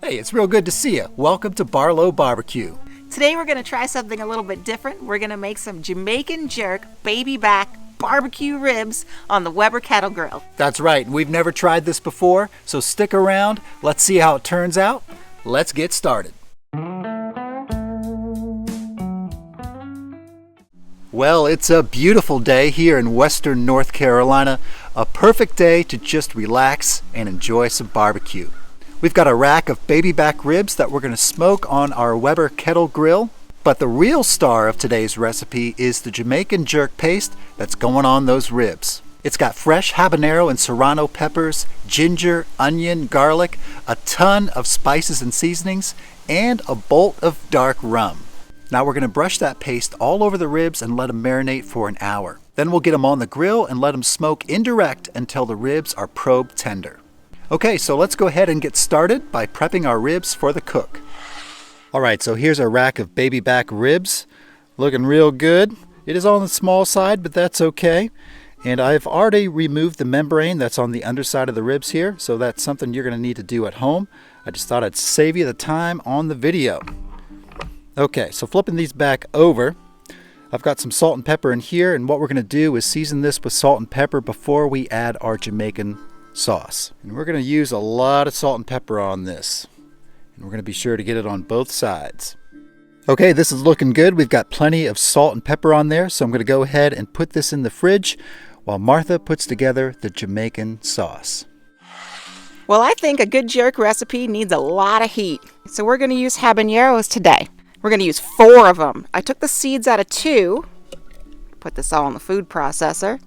Hey, it's real good to see you. Welcome to Barlow BBQ. Today we're going to try something a little bit different. We're going to make some Jamaican Jerk baby back barbecue ribs on the Weber Kettle grill. That's right, we've never tried this before, so stick around. Let's see how it turns out. Let's get started. Well, it's a beautiful day here in western North Carolina. A perfect day to just relax and enjoy some barbecue. We've got a rack of baby back ribs that we're going to smoke on our Weber Kettle grill. But the real star of today's recipe is the Jamaican Jerk paste that's going on those ribs. It's got fresh habanero and serrano peppers, ginger, onion, garlic, a ton of spices and seasonings, and a bolt of dark rum. Now we're going to brush that paste all over the ribs and let them marinate for an hour. Then we'll get them on the grill and let them smoke indirect until the ribs are probe tender. Okay, so let's go ahead and get started by prepping our ribs for the cook. Alright, so here's a rack of baby back ribs. Looking real good. It is on the small side, but that's okay. And I've already removed the membrane that's on the underside of the ribs here, so that's something you're going to need to do at home. I just thought I'd save you the time on the video. Okay, so flipping these back over, I've got some salt and pepper in here, and what we're going to do is season this with salt and pepper before we add our Jamaican sauce. And we're going to use a lot of salt and pepper on this. And we're going to be sure to get it on both sides. Okay, this is looking good. We've got plenty of salt and pepper on there, so I'm going to go ahead and put this in the fridge while Martha puts together the Jamaican sauce. Well, I think a good jerk recipe needs a lot of heat. So we're going to use habaneros today. We're going to use 4 of them. I took the seeds out of 2, put this all in the food processor,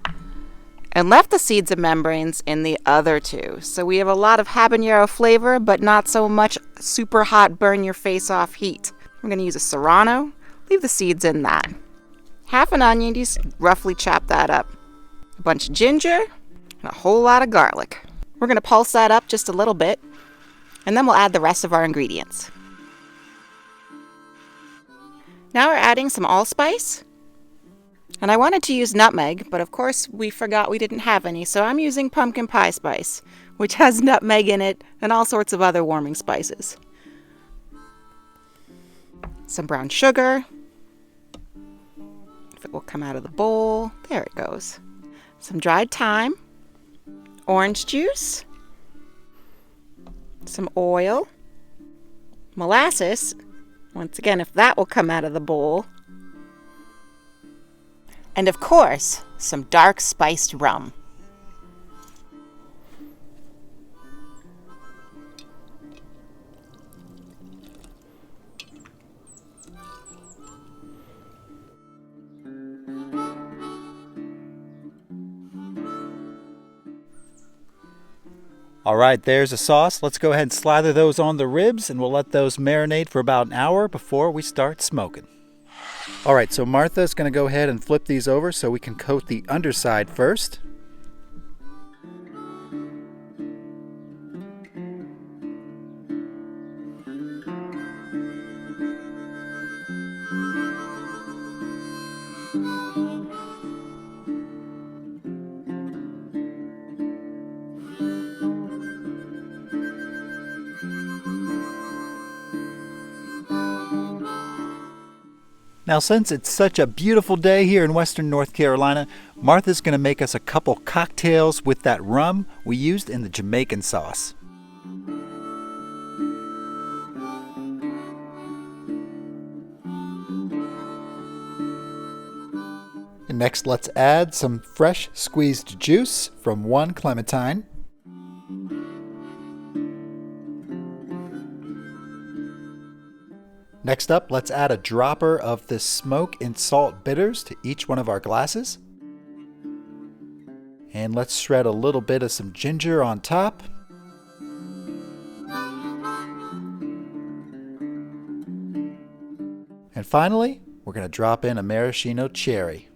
and left the seeds and membranes in the other 2. So we have a lot of habanero flavor, but not so much super hot burn your face off heat. We're going to use a serrano. Leave the seeds in that. Half an onion, just roughly chop that up. A bunch of ginger, and a whole lot of garlic. We're going to pulse that up just a little bit, and then we'll add the rest of our ingredients. Now we're adding some allspice. And I wanted to use nutmeg, but of course we forgot we didn't have any, so I'm using pumpkin pie spice, which has nutmeg in it and all sorts of other warming spices. Some brown sugar. If it will come out of the bowl. There it goes. Some dried thyme. Orange juice. Some oil. Molasses. Once again, if that will come out of the bowl. And of course, some dark spiced rum. All right, there's a sauce. Let's go ahead and slather those on the ribs, and we'll let those marinate for about an hour before we start smoking. All right, so Martha's going to go ahead and flip these over so we can coat the underside first. Now, since it's such a beautiful day here in western North Carolina, Martha's going to make us a couple cocktails with that rum we used in the Jamaican sauce. And next, let's add some fresh squeezed juice from 1 clementine. Next up, let's add a dropper of the smoke and salt bitters to each one of our glasses. And let's shred a little bit of some ginger on top. And finally, we're going to drop in a maraschino cherry.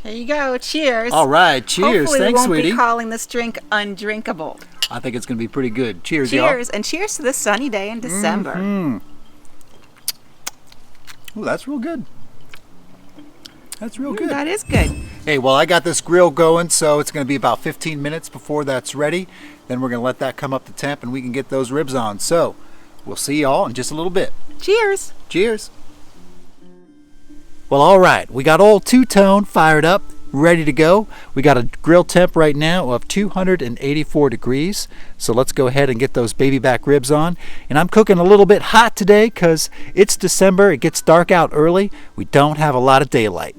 There you go. Cheers. All right. Cheers. Hopefully Thanks, we won't sweetie. be calling this drink undrinkable. I think it's going to be pretty good. Cheers, y'all. Cheers, and cheers to this sunny day in December. Ooh, that's real good. That's real good. That is good. Hey, well, I got this grill going, so it's going to be about 15 minutes before that's ready. Then we're going to let that come up to temp and we can get those ribs on. So we'll see y'all in just a little bit. Cheers. Cheers. Well, all right, we got old two-tone fired up, ready to go. We got a grill temp right now of 284 degrees. So let's go ahead and get those baby back ribs on. And I'm cooking a little bit hot today because it's December. It gets dark out early. We don't have a lot of daylight.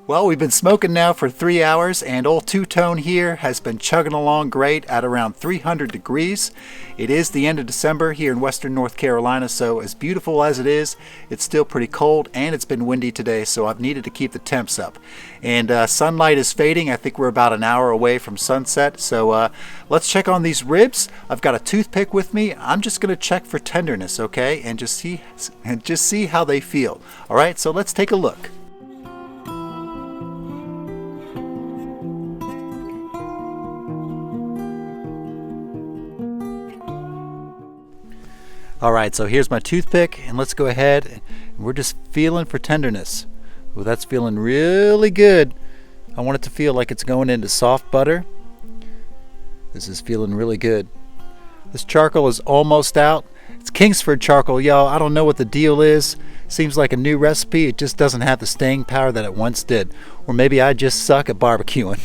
Well, we've been smoking now for 3 hours, and old two-tone here has been chugging along great at around 300 degrees. It is the end of December here in western North Carolina, so as beautiful as it is, it's still pretty cold, and it's been windy today, so I've needed to keep the temps up. And sunlight is fading. I think we're about an hour away from sunset, so let's check on these ribs. I've got a toothpick with me. I'm just going to check for tenderness, okay, and just see how they feel. All right, so let's take a look. All right, so here's my toothpick, and let's go ahead, and we're just feeling for tenderness. Well, that's feeling really good. I want it to feel like it's going into soft butter. This is feeling really good. This charcoal is almost out. It's Kingsford charcoal, y'all. I don't know what the deal is. Seems like a new recipe. It just doesn't have the staying power that it once did. Or maybe I just suck at barbecuing.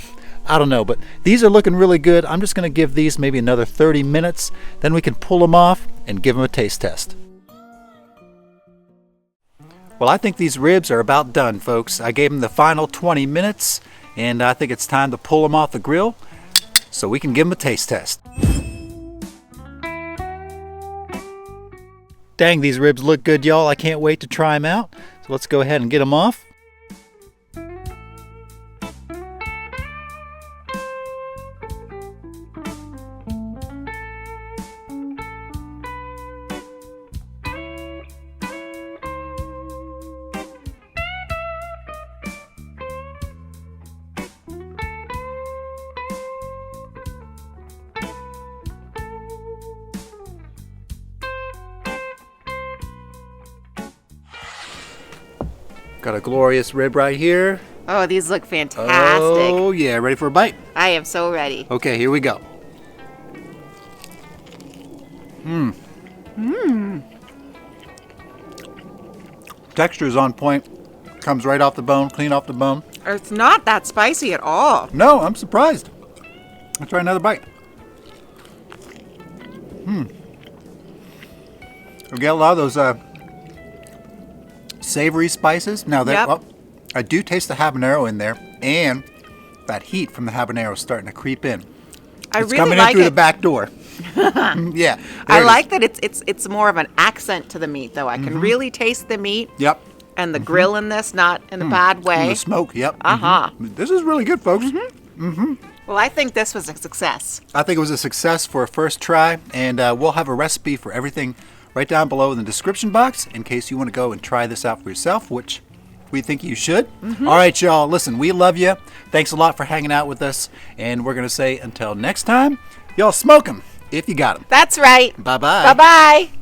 I don't know, but these are looking really good. I'm just going to give these maybe another 30 minutes. Then we can pull them off and give them a taste test. Well, I think these ribs are about done, folks. I gave them the final 20 minutes, and I think it's time to pull them off the grill so we can give them a taste test. Dang, these ribs look good, y'all. I can't wait to try them out. So let's go ahead and get them off. Got a glorious rib right here. Oh, these look fantastic. Oh, yeah. Ready for a bite? I am so ready. Okay, here we go. Texture is on point. Comes right off the bone, clean off the bone. It's not that spicy at all. No, I'm surprised. Let's try another bite. We got a lot of those savory spices. Now, Yep. well, I do taste the habanero in there, and that heat from the habanero is starting to creep in. I It's really coming in like through the it. back door. Yeah. I there it like is. that it's more of an accent to the meat, though. I can really taste the meat Yep. and the grill in this, not in a bad And way. the smoke. Yep. Uh-huh. This is really good, folks. Well, I think this was a success. I think it was a success for a first try, and we'll have a recipe for everything right down below in the description box in case you want to go and try this out for yourself, which we think you should. All right, y'all. Listen, we love you. Thanks a lot for hanging out with us, and we're going to say until next time, y'all smoke 'em if you got 'em. That's right. Bye-bye. Bye-bye.